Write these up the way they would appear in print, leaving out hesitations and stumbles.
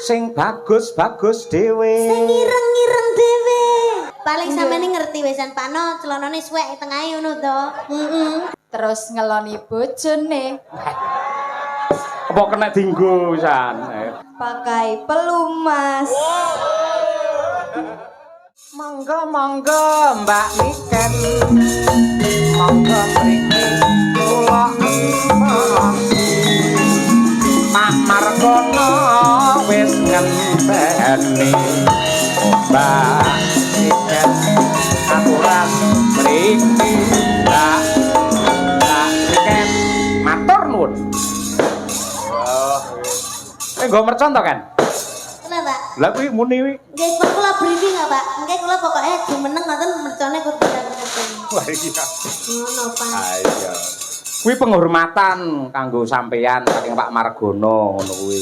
sing bagus-bagus dhewe. Sing ireng-ireng dhewe. Paling sampeyan ngerti wisan Pano celanane suwek tengahe ngono to. Terus ngeloni bojone. Apa kena dienggo wisan? Pakai pelumas. Monggo Mbak Niken. Monggo mriki kula empasi. Pak Margono wis ngenteni Mbak Niken aturan mriki Mbak Niken matur nuwun. Nggo mercon to kan? Kenapa? Lah kuwi muni kuwi. Nggih, Pak kula briefing ya, Pak. Nggih kula pokoke jumeneng ngoten mercone kudu ngoten. Wah iya. Ngono, Pak. Iya. Kuwi penghormatan kanggo sampeyan saking Pak Margono ngono kuwi.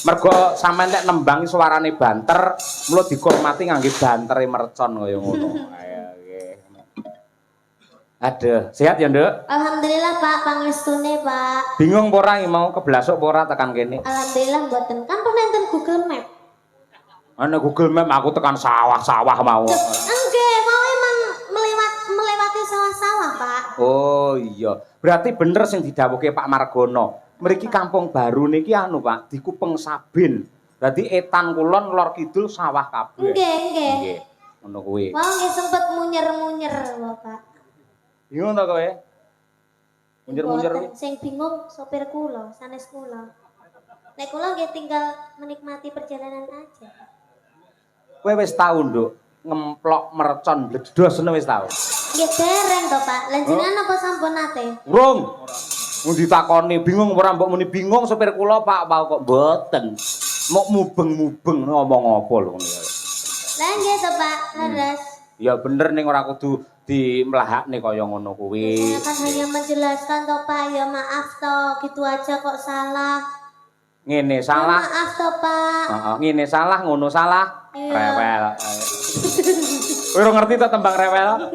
Mergo sampeyan nek nembangi suarane banter, mula dihormati ngangge bantere mercon kaya ngono. Ayo nggih. Aduh, sehat ya, Nduk? Alhamdulillah, Pak, pangestune, Pak. Bingung apa ora mau keblasuk apa ora tekan kene? Alhamdulillah mboten. Kan pernah enten Google Map. Ana Google Map aku tekan sawah-sawah mau. Nggih, mau emang melewati sawah-sawah, Pak. Oh iya, berarti bener sing didhawuhke Pak Margono. Mriki Kampung Baru niki anu Pak, dikupeng Sabin. Berarti etan kulon lor kidul sawah kabeh. Nggih, nggih. Nggih. Ngono kuwi. Mau nggih sempet munyer-munyer, Bapak. Bingung to kowe? Munyer-munyer kuwi. Mboten, sing bingung sopir kula, sanes kula. Nek kula nggih tinggal menikmati perjalanan aja. Kowe wis tau, Nduk, ngemplok mercon bledhos ngono wis tau. Nggih dereng to, Pak. Lan jenengan apa sampun nate? Urung. Mun ditakoni bingung ora mbok muni bingung sopir kula Pak, Pak kok mboten. Mok mubeng-mubeng ngomong apa lho ngono. Lah nggih to, Pak. Leres. Ya bener ning ora kudu dimlahakne kaya ngono kuwi. Saya kan hanya menjelaskan to, Pak. Ya maaf to, gitu aja kok salah. Ngene Ya, salah. maaf to, Pak. Heeh, ngene salah, ngono salah. Iya. Rewel. Kowe ora ngerti ta tembang rewel?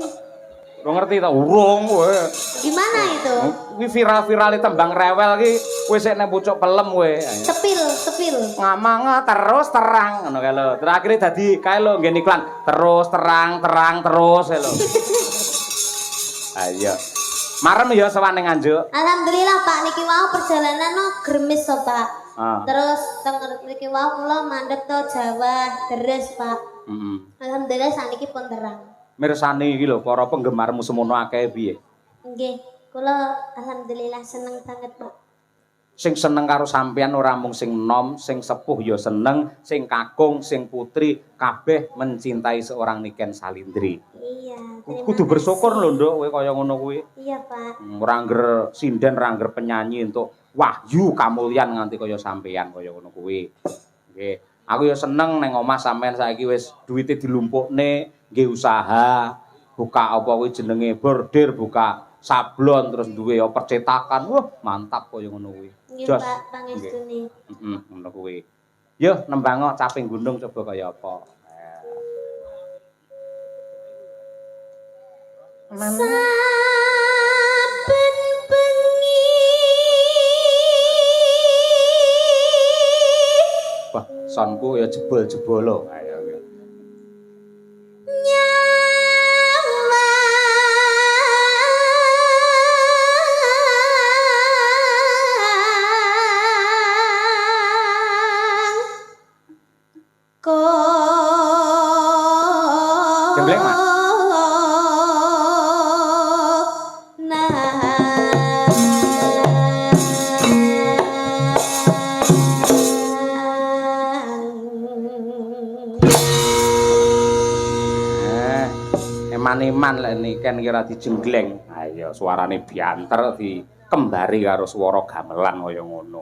Ora ngerti ta? Urung kowe. Gimana itu? Kuwi viral-virale tembang rewel ki kowe sik nek pucuk pelem kowe. Sepil. Ngamang terus terang ngono kae lho. Terakhir dadi kae lho nggen iklan terus terang terus kae lho. Ayo. Marem ya sawane Nganjuk. Alhamdulillah, Pak. Niki wau perjalanan no gremis to, Pak. Ah. Terus teng mriki wau kula mandheg to Jawa, deres, Pak. Alhamdulillah saniki pun terang. Mirsani iki lho para penggemarmu semono akeh piye? Nggih, kula alhamdulillah seneng banget, Pak. Sing seneng karo sampeyan ora mung sing nom, sing sepuh ya seneng, sing kakung, sing putri kabeh mencintai seorang Niken Salindri. Iya, Kudu bersyukur lho, Nduk, kowe kaya ngono kuwi. Iya, Pak. Ora ngger sinden, ora ngger penyanyi entuk wahyu kamulyan nganti kaya sampeyan kaya ngono kuwi. Nggih. Aku ya seneng neng omah sampean saiki wis duwite dilumpukne, nggih usaha, buka apa kuwi jenenge bordir, buka sablon terus duwe percetakan. Wah, mantap kaya ngono kuwi. Nggih, Jos. Pak, pangestune. Ngono kuwi. Yo nembang caping gunung coba kaya apa. Saben bengi Wah, sonku ya jebol-jebol lho. Ayo. Jembleng, Mas. Eman-eman lek Niken kira dijenggleng. Ayo suarane bianter dikembari karo swara gamelan kaya ngono.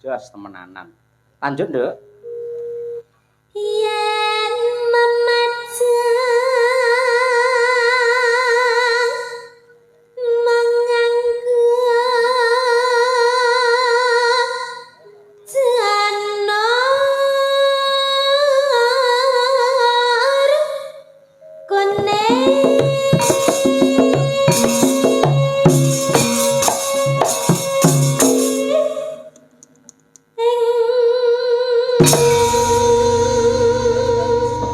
Jos temenanan. Lanjut, Nduk. Yen memajang menganggo janur kuning ing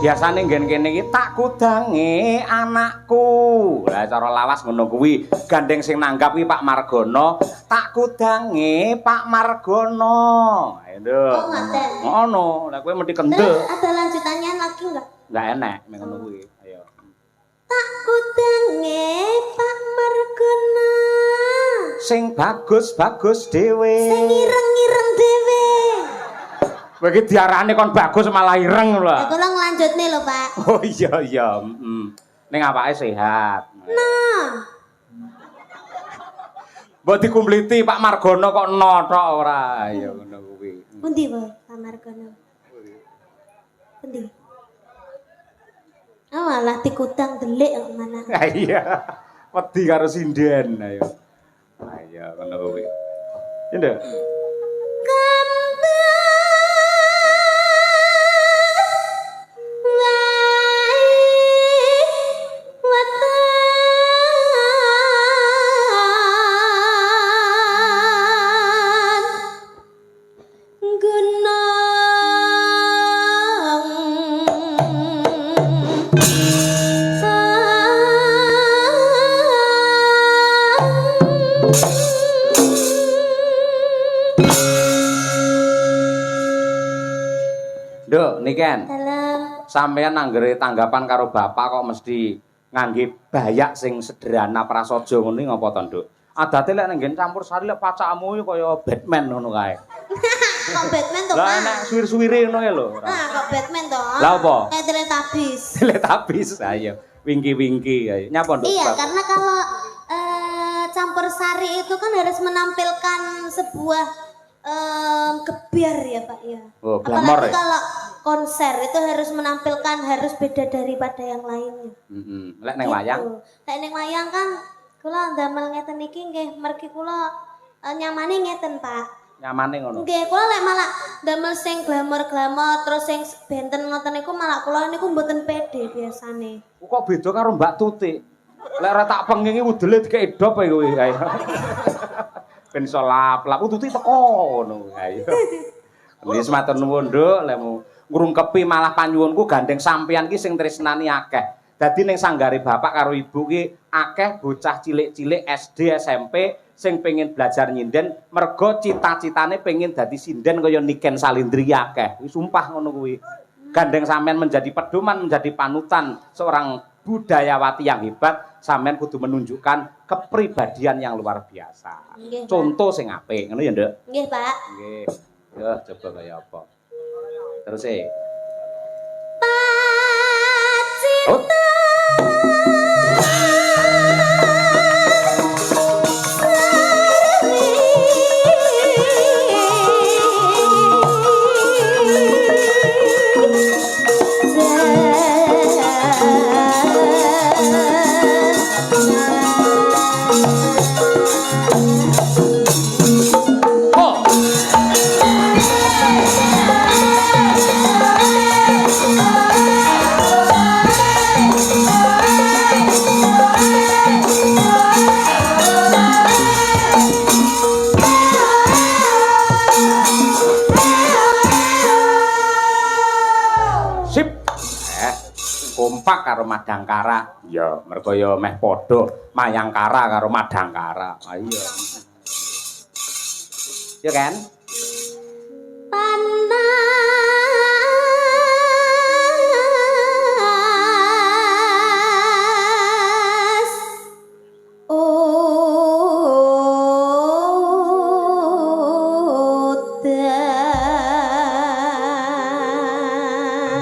biasane nggen kene iki tak kudange anakku. Lah cara lawas ngono kuwi. Gandeng sing nanggap iki Pak Margono, tak kudange Pak Margono. Ayo. Oh, ngaten. Ngono. Lah kowe mesti kendel. Terus ada lanjutannya lagi enggak? Enggak enak ngono kuwi. Ayo. Tak kudange Pak Margono. Sing bagus-bagus dhewe. Sing ireng-ireng dhewe. Kowe iki diarani kon bagus malah ireng lho. Ya kula nglanjutne lho, Pak. Oh iya iya, Ning awake sehat. Nah, Mbok dikumpliti Pak Margono kok no tok ora. Ya ngono kuwi. pundi wae Pak Margono? Pundi? Oh, malah tikutang delik kok mana. Iya. Wedi karo sinden ayo. Ayo ngono kuwi. Ya nduk. Nduk, niken. Dalam Sampeyan anggere tanggapan karo bapak kok mesti ngangge bayak sing sederhana prasaja ngono iki ngapa to, Nduk? Adate lek nang campur sari lek pacakmu kaya Batman ngono kae. kok Batman to, Lah Pak? nek suwir-suwire ngono ya lho. Nah, kok Batman to? Lah apa? Kayak Teletubbies. Teletubbies ayo. Wingki-wingki ayo. Nyapa, Nduk? Iya, Bab? karena kalau campur sari itu kan harus menampilkan sebuah gebiar ya Pak ya. Oh, glamor Apalagi ya? kalau konser itu harus menampilkan harus beda daripada yang lainnya. Lek ning wayang Lek ning wayang kan kula ndamel ngeten iki nggih mergi kula nyamane ngeten Pak. nyamane ngono. Nggih, kula lek malah ndamel sing glamor-glamor terus sing benten ngoten niku malah kula niku mboten pede biasane. Kok beda karo Mbak Tutik? Lek ora tak pengingi udele dikek dop ae kowe ayo. Ben iso lap-lap Tutik teko ngono ayo. Wis matur nuwun Nduk, lek ngrungkepi malah panyuwunku gandeng sampeyan ki sing tresnani akeh. Dadi ning sanggare bapak karo ibu ki akeh bocah cilik-cilik SD, SMP sing pengen belajar nyinden mergo cita-citane pengen dadi sinden kaya Niken Salindri akeh. Sumpah ngono kuwi. Gandeng sampean menjadi pedoman, menjadi panutan seorang budayawati yang hebat, sampean kudu menunjukkan kepribadian yang luar biasa. Nggih, Pak. Contoh sing apik, ngono ya, Nduk? Nggih, Pak. Nggih. Yo coba kaya apa. Terus Oh. Sip. Kompak karo Madangkara. Ya, mergo ya meh padha Mayangkara karo Madangkara. Ah iya. Ya kan? Panas udan.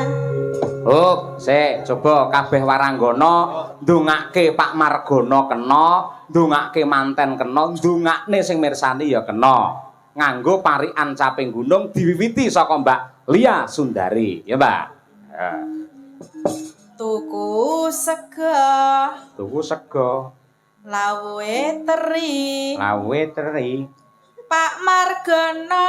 Oh, coba kabeh waranggana ndongake Pak Margono kena, ndongake manten kena, ndongakne sing mirsani ya kena. Nganggo parikan caping gunung diwiwiti saka Mbak Lia Sundari, ya, Mbak. Ya. Tuku sego, Tuku sego, lawuhe teri, lawe teri. Pak Margono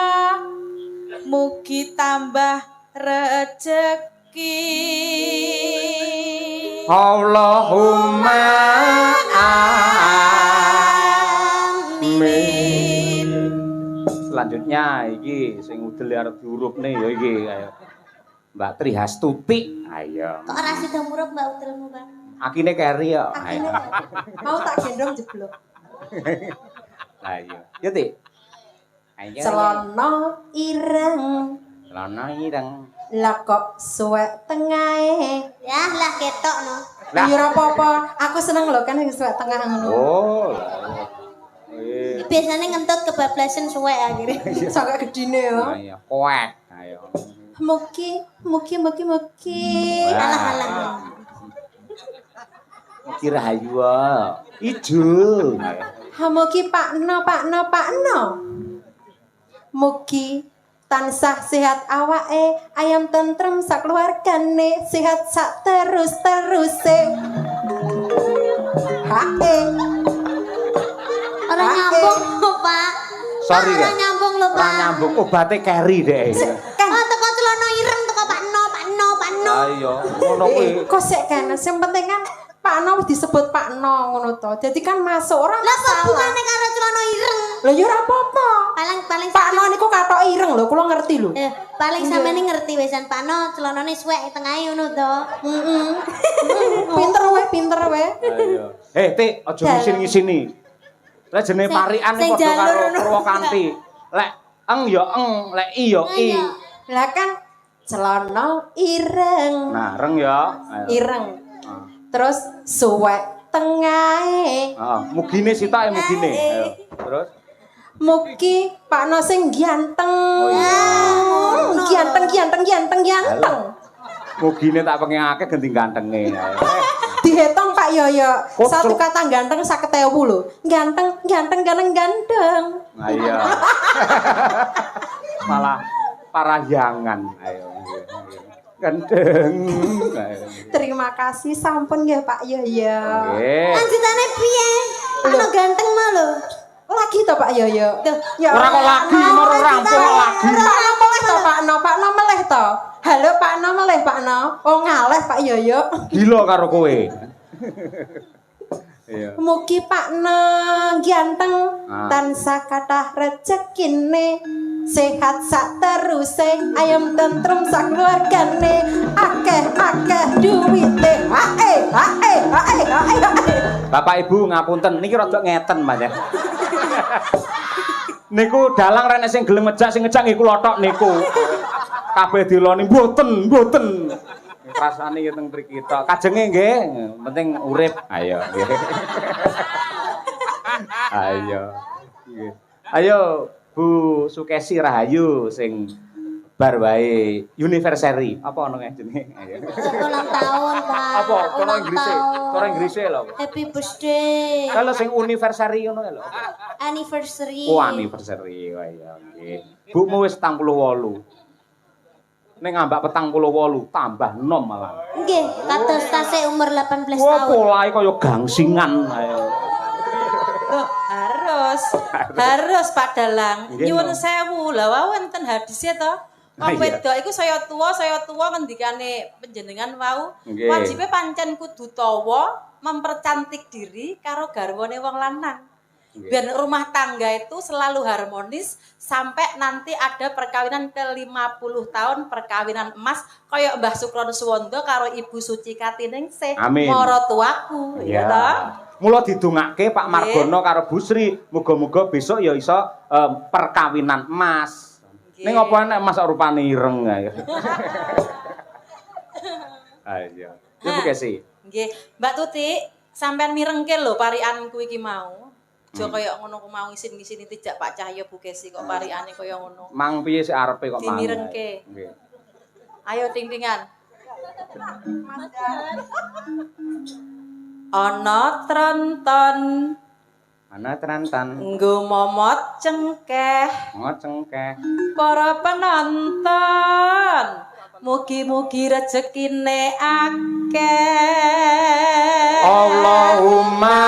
mugi tambah rejeki. Allahumma amin. Selanjutnya iki sing udel arep diurupne ya iki ayo. Mbak Trihastuti. Ayo. Kok ora sida murub Mbak Utelmu, Pak? Akine keri ya. Akhirnya mau tak gendong jeblok. Ayo. Ya, Ti. Ayo. Celana ireng. Celana ireng. Lah kok suwek tengahe. Ya lah ketok no. Lah. Ya ora apa-apa, aku seneng lho kan sing suwek tengah ngono. Oh. Biasanya ngentut kebablasan suwek akhirnya. Sangat gedine yo. Ayo, koek. Ayo. Mugi. Alah. Mugi rahayu. Ijo. Mugi Pakno. Mugi tansah sehat awake, ayam tentrem sakeluargane, sehat sak terus-teruse. Hae. Ora nyambung lho, Pak. Sorry Ora ya. nyambung lho, Pak. Ora nyambung obate keri deh. Kan Oh, teko celana ireng teko Pak No. Ayo, ngono kuwi. kok sik kan, sing penting kan Pakno wis disebut Pakno ngono to. Jadi kan masuk ora Lah kok masalah. bukane karo celana ireng? Lah ya ora apa-apa. Paling Pakno niku katok ireng lho, kula ngerti lho. paling sampeyan ngerti wisan Pak No celanane suwek tengahe ngono to. Heeh. Pinter wae. Ayo. Ti, aja ngisin-ngisini. Lek jenenge parikan sing padha karo jalur. Purwakanti. Lek eng ya eng, lek i ya i. Lah kan celana ireng. Nah, reng ya. Ayo. Ireng. Terus suwek tengahe. Heeh, mugine sitake mugine. Ayo. Terus Mugi Pakno sing ganteng. Oh iya. Ganteng. mugine tak pengingake ganti gantenge. Ayo. Dihitung Pak Yoyo. Kok Satu kata ganteng 50.000 lho. Ganteng. Nah, iya. Malah parahyangan. Ayo. Gandeng. Ayo. Terima kasih sampun nggih Pak Yoyo. Nggih. Lanjutane piye? Ono ganteng mah lho. Lagi to Pak Yoyo. Ya Ora kok lagi, moro rampung kok lagi. Pak No meleh to. Halo Pak No meleh Pak No. Oh ngaleh Pak Yoyo. Gila karo kowe. Iya. Mugi Pak No ganteng Ah. tansah kathah rezekine. Sehat sak teruse, ayam tentrem sak keluargane, akeh duwite. Hae. Bapak Ibu ngapunten niki rada ngeten Mas ya. Niku dalang rene sing gelem ngejak sing ngejak nggih kula tok niku. Kabeh diloni mboten. Rasane ya teng mriki tok. Kajenge nggih, penting urip. Ayo nggih. Ayo. Nggih. Ayo Bu Sukesi Rahayu sing bar wae anniversary. Apa ono jenenge? Ayo. Ulang tahun, Pak. Apa? Cara Ulang Inggrise. tahun. Cara Inggrise lho. Happy birthday. Kalau sing anniversary ngono lho. Anniversary. Oh, anniversary. Wah ya nggih. Bumu wis 48. Ning ambak 48 tambah nom malah. Nggih, kados tasih umur 18 Wah, tahun. polahe kaya gangsingan. Ayo. Loh, harus Pak Dalang. Nggih, Nyuwun no. sewu. Lah wonten hadise to. Ah, Wong iya. wedok iku saya tua ngendikane panjenengan wau. Nggih. Wajibe pancen kudu tawa mempercantik diri karo garwane wong lanang. Nggih. Biar rumah tangga itu selalu harmonis sampai nanti ada perkawinan ke 50 tahun perkawinan emas kaya Mbah Sukron Suwondo karo Ibu Suci Katiningsih. Amin. Mara tuaku, ya toh? Mula didongake Pak Margono karo Bu Sri, muga-muga besok ya iso perkawinan emas. Nggih. Ning apa enek emas rupane ireng ayo. Ayo. Ya Bu Kesi. Nggih, Mbak Tuti, sampean mirengke lho parikanku iki mau. Aja kaya ngono ku mau isin-isini tijak Pak Cahyo Bu Kesi kok parikane kaya ngono. Mang piye sik arepe kok mang. Dimirengke. Nggih. Ayo ting-tingan. Ana tronton Ana trantan, nggo momot cengkeh ngocengkeh. para penonton. Mugi-mugi rezekine akeh. Allahumma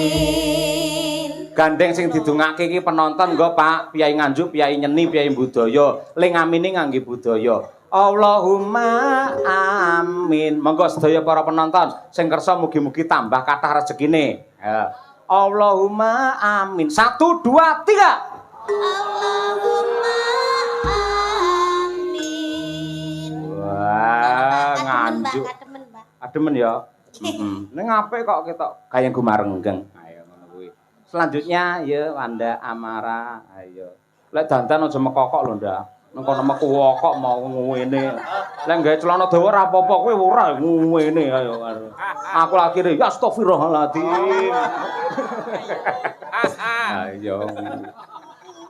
Amin. Gandeng sing didongake iki penonton nggo Pak Piyai Nganjuk, Piyai Nyeni, Piyai Budaya. Ling amine ngangge budaya. Allahumma amin. Monggo sedaya para penonton sing kersa mugi-mugi tambah kathah rezekine. Ya. Allahumma amin. 1 2 3. Allahumma demen ya. Ning apik kok ketok gaya gumarenggeng. Ayo ngono kuwi. Selanjutnya ya Wanda Amara. Ayo. Lek dandan aja mekokok lho, Ndak. Nang kono meku kok mau ngene. Lek gawe celana dawa ora apa-apa kowe ora ngene ayo. Aku lagi re ya astagfirullahaladzim. Ayo.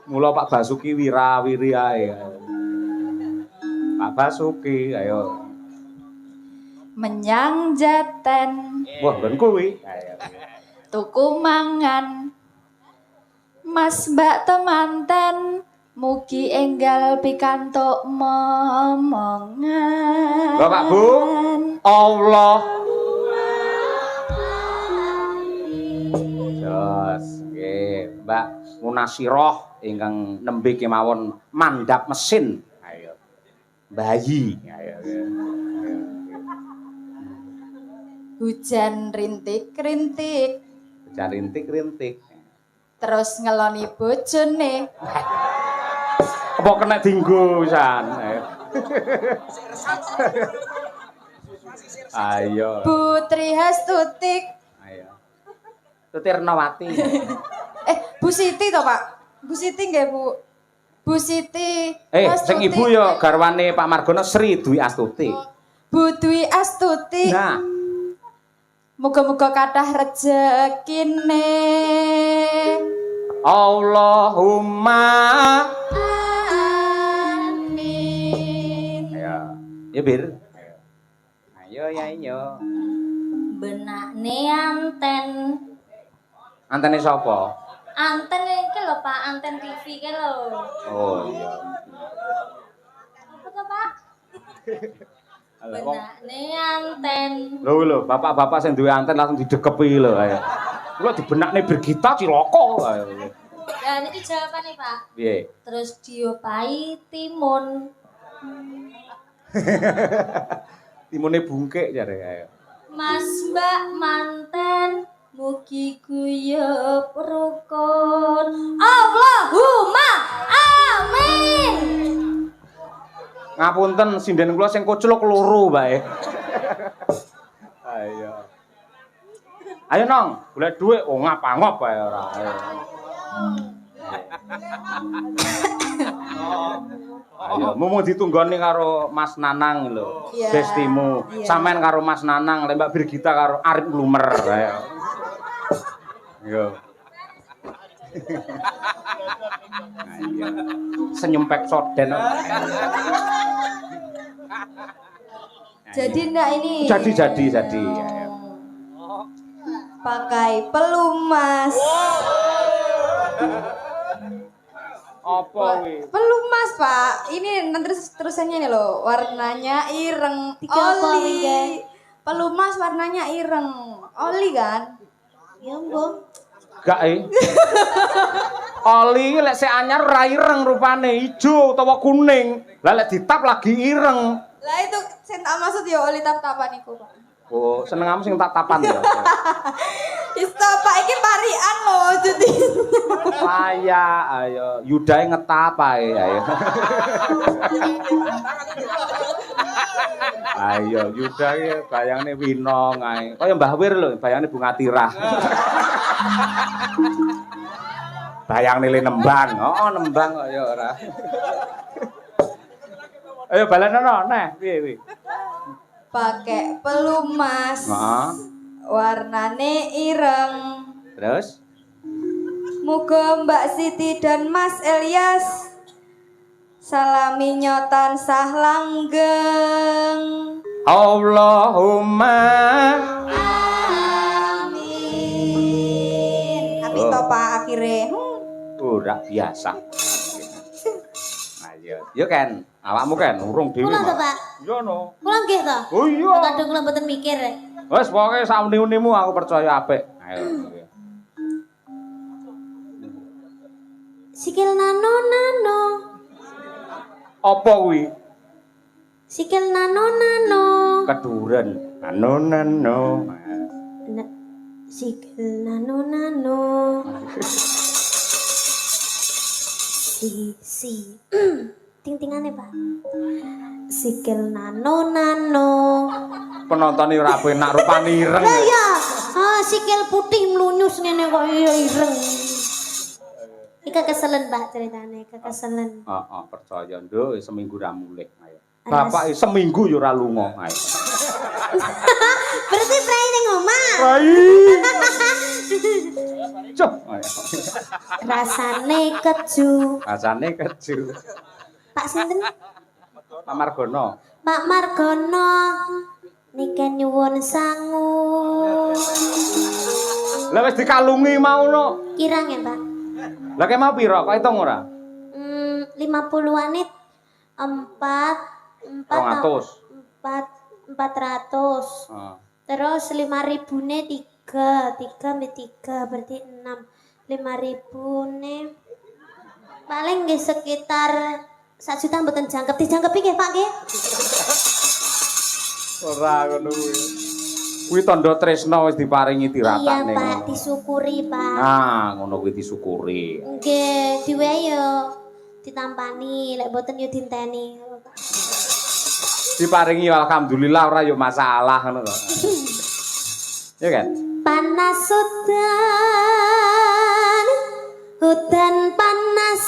Mula Pak Basuki wirawiri ae. Pak Basuki ayo. Menyang Jaten. Wah, ben kuwi. Tuku mangan. Mas Mbak temanten mugi enggal pikantuk momongan. Bapak Bu, Allah. Jos, nggih, Mbak Munasiroh ingkang nembe kemawon mandhap mesin. Ayo. Bayi. Ayo. Hujan rintik-rintik. Hujan rintik-rintik. Terus ngeloni bojone. Apa kena dinggo pisan? Ayo. Putri Hastutik. Ayo. Tuti Renawati. Bu Siti toh, Pak? Bu Siti nggih, Bu. Bu Siti. Sing ibu ya garwane Pak Margono Sri Dwi Astuti. Bu Dwi Astuti. Nah, muga-muga kathah rejekine. Allahumma amin. Ayo. Ya Bir. Ayo ya iyo. Benakne anten. Antene sapa? Anten iki lho Pak, anten TV iki lho. Oh iya. Apa to Pak? Benakne anten. Lho, bapak-bapak sing duwe anten langsung didekepi lho ayo. Kula dibenakne Brigita Ciloko ayo. Ya niki jawabane Pak. Piye? Terus diopahi timun. Timune bungkek jare ayo. Mas Mbak manten mugi guyub rukun. Allahumma amin. Ngapunten sinden kula sing kucluk loro bae. Ayo. Ayo nong, golek dhuwit oh ngapa-ngop bae ora. Ayo. Ayo, mumung ditunggoni karo Mas Nanang lho. Iya. Bestimu. Iya. Sampean karo Mas Nanang, Mbak Brigita karo Arif Lumer. Ayo. Yo. Ayo. Senyum pek soden. Jadi ndak ini? Jadi. Ayo. Pakai pelumas. Apa kuwi? Pelumas, Pak. Ini nanti terusannya nih loh. Warnanya ireng. Oli. Pelumas warnanya ireng. Oli kan? Ya mbok. Gak Oli lek sik anyar ora ireng rupane, ijo utawa kuning. Lah lek ditap lagi ireng. Lah itu sing tak maksud ya oli tap-tapan iku, Pak. Oh, seneng kamu sing tak tapan ya. Isto Pak iki parian loh jadi. Saya ayo Yudae ngetap ae ayo. Ayo Yudae bayangne Winong ae. Kaya Mbah Wir lho, bayangne Bunga Tirah. Bayangne le nembang. Oh, nembang kok ya ora. Ayo balenono neh piye. Pakai pelumas. Heeh. Warnane ireng. Terus Muga Mbak Siti dan Mas Elias salami nyotan sah langgeng. Allahumma Amin. Tapi Oh. to Pak akhirnya. ora biasa. Ayo, yo kan, awakmu kan urung dhewe. Kula to Pak. Yo no. Kula nggih to. Oh iya. Kadang kula mboten mikir. Wes pokoke sauni-unimu aku percaya apik. Ayo. Sikil nano. Apa kuwi? Sikil nano. Keduren. Nano. Sikil nano. Si. Ting-tingane Pak. Sikil nano. Penonton ora penak rupane ireng. Lah ya, sikil putih mlunyus ngene kok ireng. Iki keselen, Mbak, ceritane, kekeselen. Heeh, percaya nduk seminggu ra mulih. Ayo. Bapak seminggu yo ora lunga. Ayo. Berarti prai ning omah. Rai. Cuk. Rasane keju. Rasane keju. Pak sinten? Pak Margono. Pak Margono. Niki nyuwun sangu. Lah wis dikalungi mauno. Kirang ya, Pak? Lah kek mau pira? Kok hitung ora? 50-an 400. Terus 5.000-ne 3 berarti 6. 5.000-ne paling nggih sekitar 1 juta mboten jangkep. Dijangkepi nggih, Pak nggih? Ora ngono kuwi. Kuwi tandha tresna wis diparingi tiratakne. Iya, Pak, disyukuri, Pak. Ah, ngono kuwi disyukuri. Nggih, diwehe yo ditampani, lek mboten yo dinteni. Diparingi alhamdulillah ora yo masalah ngono lho. Ya kan? Panas hutan panas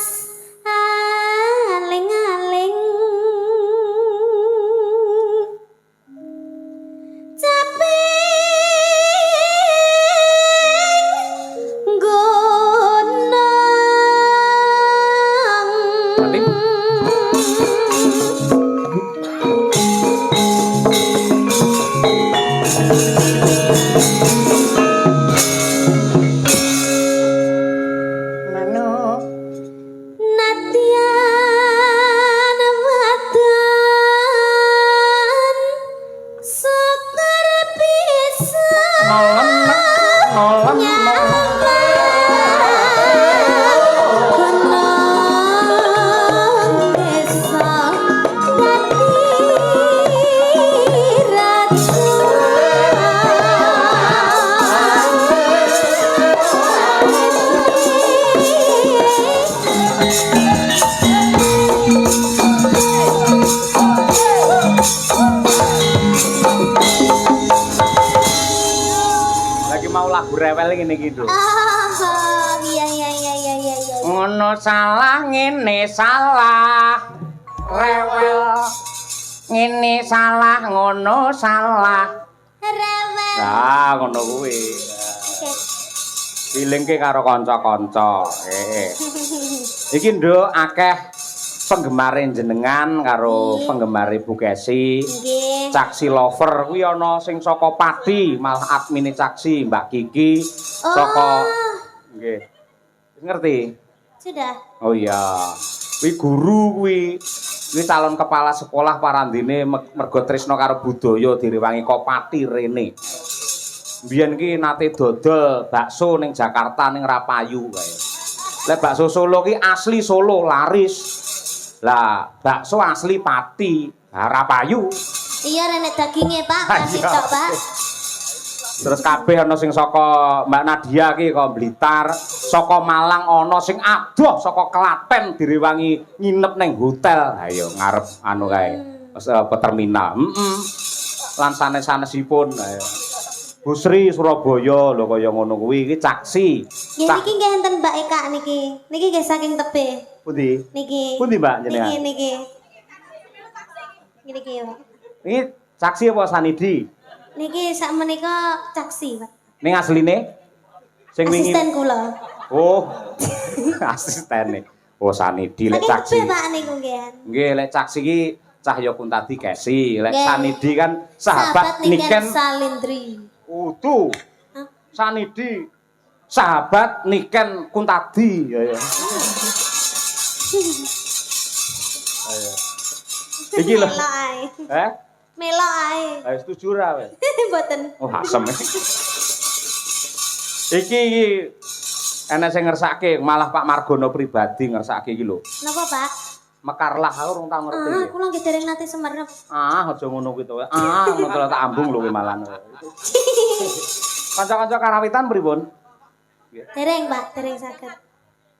aling-aling caping gunung. Berarti Nadian wadan sekar bisa nolem gunung desa dadi lagi mau lagu rewel ngene iki lho. iya. Ngono salah ngene salah rewel ngene salah ngono salah. Rewel. Nah, ngono kuwi. Dilingke karo kanca-kanca. Iki nduk akeh penggemare jenengan karo penggemare Bu Kesi. Nggih. Caksi lover kuwi ana sing saka Pati, malah admine Caksi Mbak Kiki saka nggih. Ngerti? Sudah. Oh iya. Kuwi guru kuwi. Kuwi calon kepala sekolah parandene mergo tresna karo budaya direwangi Kopati Rene. Mbiyen ki nate dodol bakso ning Jakarta ning Rapayu kae. Lah bakso Solo ki asli Solo laris. Lah bakso asli Pati, Rapayu. Iya renek dagingnya, Pak, kan Iya. sitok, Pak. Terus kabeh ana sing saka Mbak Nadia ki kok Blitar, saka Malang ana sing adoh saka Klaten direwangi nginep ning hotel. Ayo ngarep anu kae. Terminal. Lan sanes-sanesipun ayo. Bu Sri Surabaya lho kaya ngono kuwi iki Caksi. Nggih niki nggih enten Mbak Eka niki. Niki nggih saking tebih. Pundi? Niki. Pundi Mbak jenengan? Niki. Niki yo. Ini Caksi apa Sanidi? Niki sak menika Caksi, Pak. Ning asline sing wingi. Asisten kula. Oh. Asistene. Oh Sanidi lek Saking Caksi. tebih, Pak niku nggih. Nggih lek Caksi ki Cahya Kuntadi Kesi, lek Nggih. Sanidi kan sahabat Niken Salindri. Utuh. Hah? Sanidi sahabat Niken Kuntadi ya ya. Ayo. Iki lho. Melok ae. Melok ae. Ayo setuju ra weh. Mboten. Oh asem. Iki enek sing ngersake malah Pak Margono pribadi ngersake iki lho. Napa, Pak? Mekarlah aku urung tau ngerti. Kula nggih dereng nate semerep. Aja ngono kuwi to. Ngono tak ambung lho kuwi malah. Kanca-kanca karawitan pripun? Dereng, Pak, dereng saged.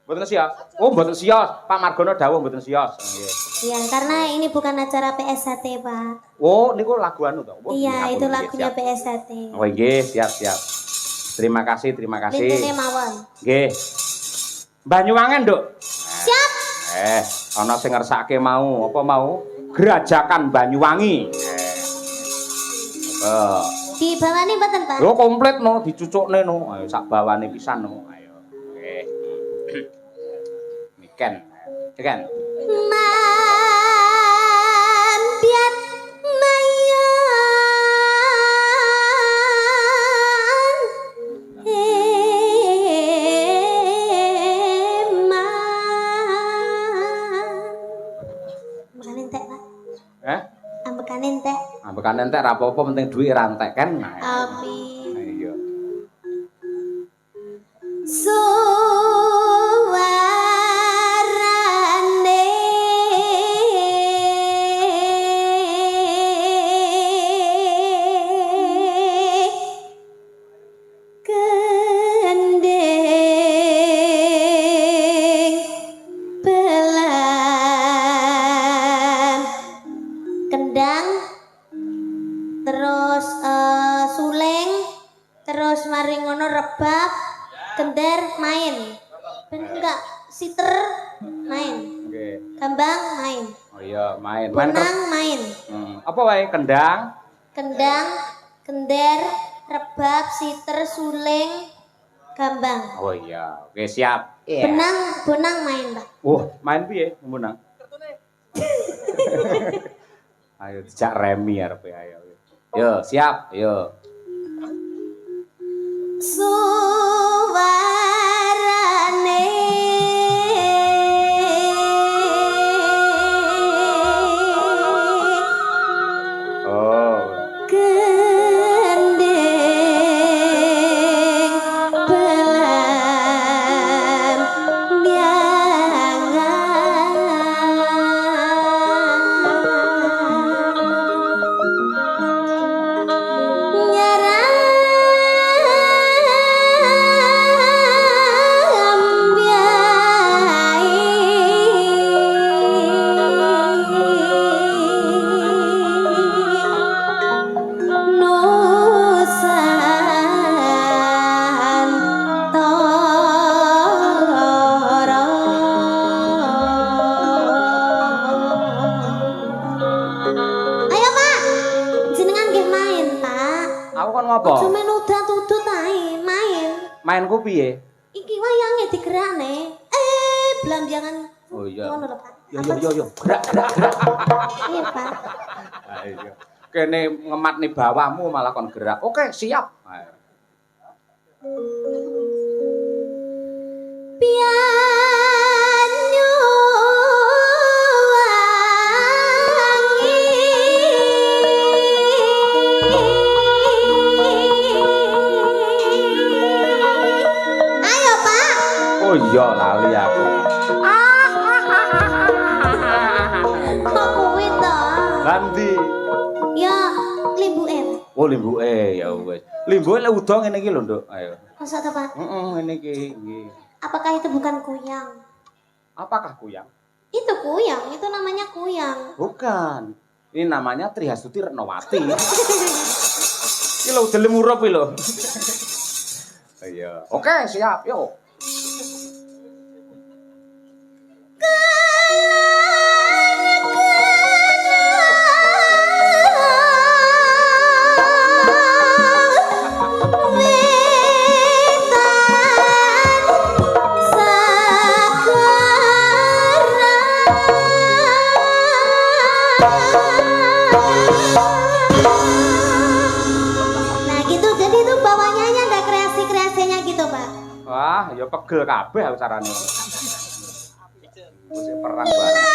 Mboten sios. Oh, mboten sios. Pak Margono dawuh mboten sios. Nggih. Iya, karena ini bukan acara PSHT, Pak. Oh, niku lagu anu to. Oh, Iya, itu nggih, lagunya siap. PSHT. Oh, nggih, siap. Terima kasih. Lintune mawon. Nggih. Banyuwangen, Nduk. Siap. Ana sing ngersake mau, apa mau? Gerajakan Banyuwangi. Di bawah nih mboten, Pak? Lho komplit no, dicucukne no. Ayo sak bawane pisan no. Ayo. Nggih. Miken. Miken. Mambiat mayan Ambekan entek, Pak. Ambekan entek. Ambekan entek ra apa-apa penting duit ra entek kan. Amin. Iya. Suarane gending belam kendang terus suleng terus mari ngono rebab gender main ben enggak siter main Nggih. gambang main Oh iya, main. benang main Apa wae kendang? kendang gender rebab siter suleng gambang Oh iya. Oke, siap. benang main, Pak. Main piye menang? Ayo dijak remi arepe ayo. Yo, siap. Yo. Suarane Oh. gending belam Ayo, Pak. Jenengan nggih main, Pak. Aku kon ngopo? Cuma udah-udut ae, main. Mainku piye? Iki wayange digerakne. Blambiangan. Oh iya. Ngono lho, Pak. Yo. Gerak. Iya, Pak. Ayo. Kene ngemat nih bawahmu malah kon gerak. Oke, siap. Ayo. Pianyu wangi. Ayo, Pak. Oh iya, lali aku. Kok kuwi to? Ganti. Ya, limbuke. Oh, limbuke ya wis. Limbuke lek udo ngene iki lho, Nduk. Ayo. Masa to, Pak? Ngene iki. Nggih. Apakah itu bukan kuyang? Apakah kuyang? Itu kuyang, itu namanya kuyang. Bukan. Ini namanya Trihastuti Retnowati. Iki lho delem urup iki lho. Iya. Oke, siap. Yuk. Nah gitu, jadi itu bawahnya ada kreasi-kreasinya gitu, Pak. Wah, ya pegel kabeh aku carane. Wis perang bareng.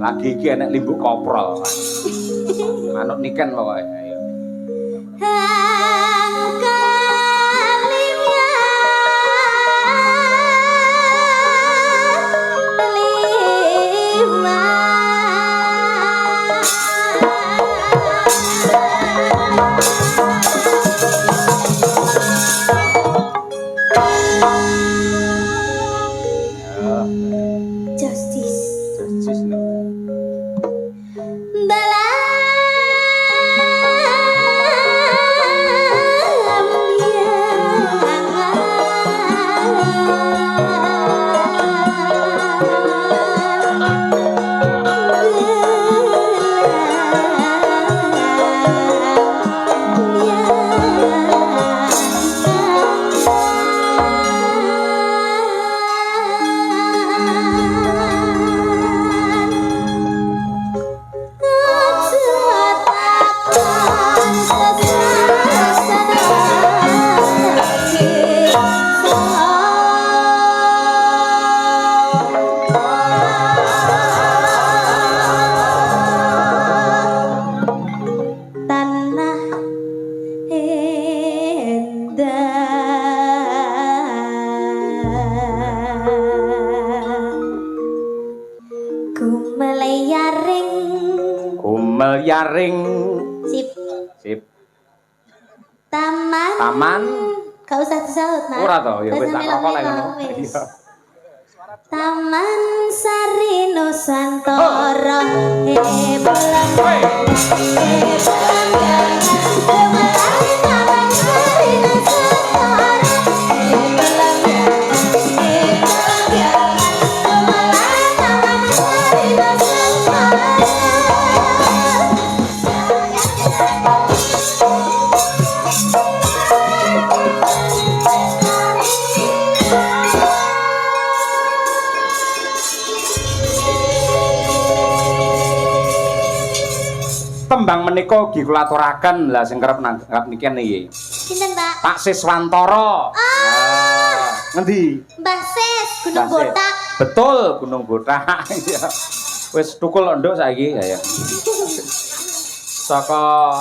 Lagi iki enek limbuk koprol. Manut niken pokoke. Ayo. Yaring Sip. Sip. Taman. Gak usah disaut, Nak. Ora to, ya wis tak rokok lek ngono. Wis. Iya. Taman Sari Nusantara. Pulang. Taman Sari Nusantara. Tembang menika ugi kula aturaken lah sing kerep nanggap niken iki. Sinten, Pak? Pak Siswantara. Ngendi? Mbah Sis, Gunung Mbah Sis. Botak. Betul, Gunung Botak. Ya. Wis tukul nduk saiki ya. Saka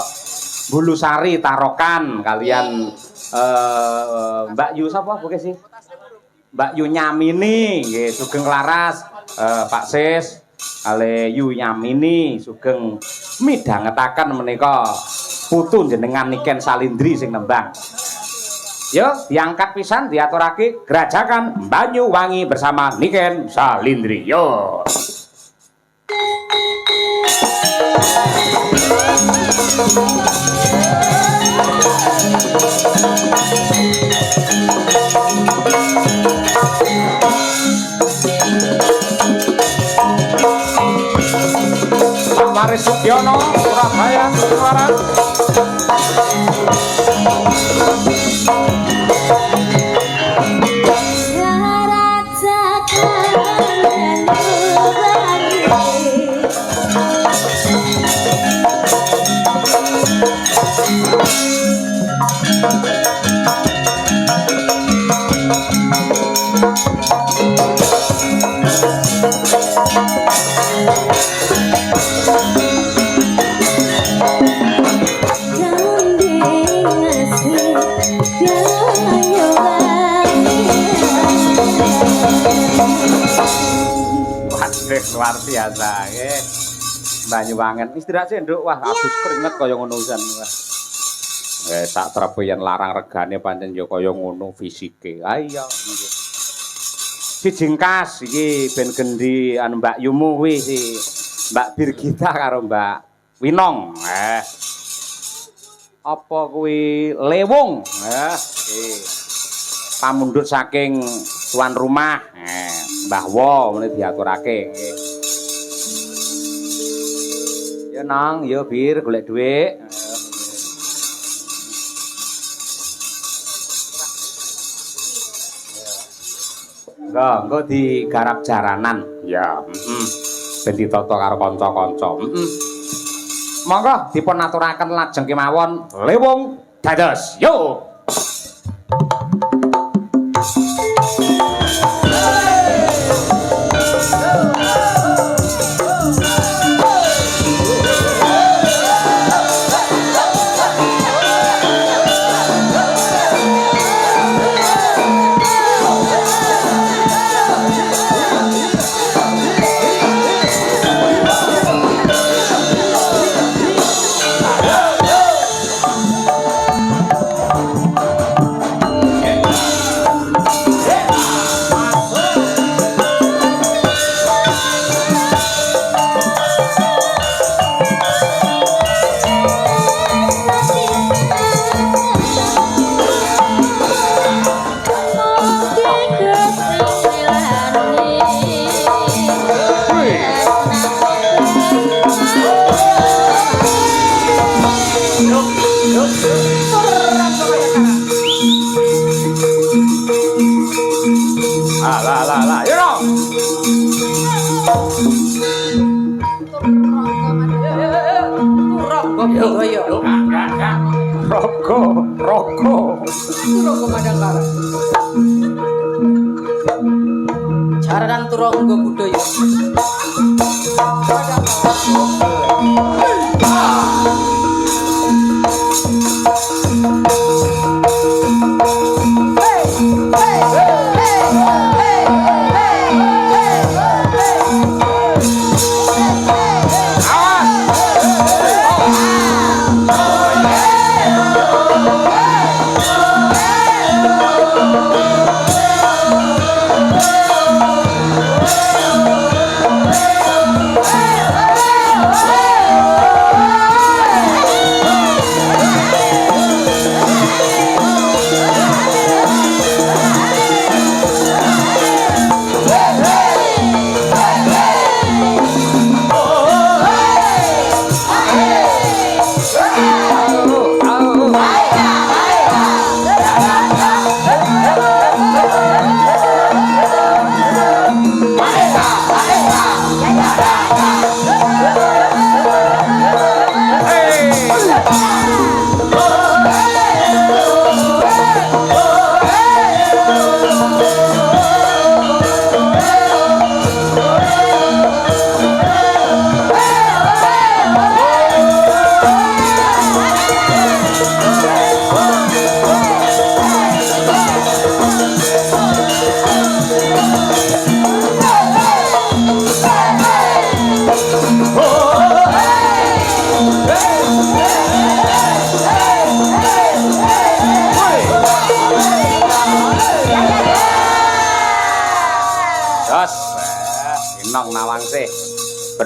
Bulusari Tarokan kalian Mbak Yu sapa buke sih? Mbak Yu Nyamini nggih sugeng laras Pak Sis ale Yu Nyamini sugeng midhangetaken menika putu jenengan Niken Salindri sing nembang. Yo diangkat pisan diaturake Gerajakan Banyuwangi bersama Niken Salindri. Yo. Waris Sugiono, Surabaya, Suara. Luar biasa nggih. Banyuwangen istirahat sih nduk. Wah, abis keringet kaya ngono pisan. Wah. Sak trepe yen larang regane pancen ya kaya ngono fisike. Ha iya nggih. Sijingkas iki ben gendi anu Mbak Yumu kuwi si Mbak Birgita karo Mbak Winong. Apa kuwi Lewung? Nggih. Pamundhut saking tuan rumah. Mbah Wo mene diaturake nggih. Ya nang, ya Bir golek dhuwit. Engko digarap jaranan. Ya, ben ditata karo kanca-kanca. Monggo dipun aturaken lajeng kemawon Lewung dados. Yo. raga raga Turangga Madangkara. Jaranan Turangga budaya.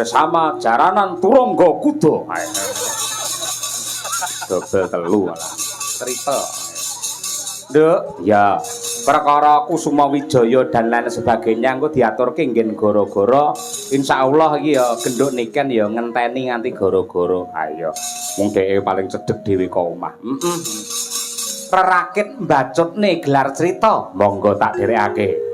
bersama jaranan Turangga Kuda. Dobel telu lah. Triple. Nduk, ya perkara Kusuma Wijaya dan lain sebagainya engko diaturke nggen gara-gara insyaallah iki ya genduk niken ya ngenteni nganti gara-gara. Ayo, wong dheke paling cedhek dhewe ka omah. Rerakit mbacutne gelar crita, monggo tak dherekake.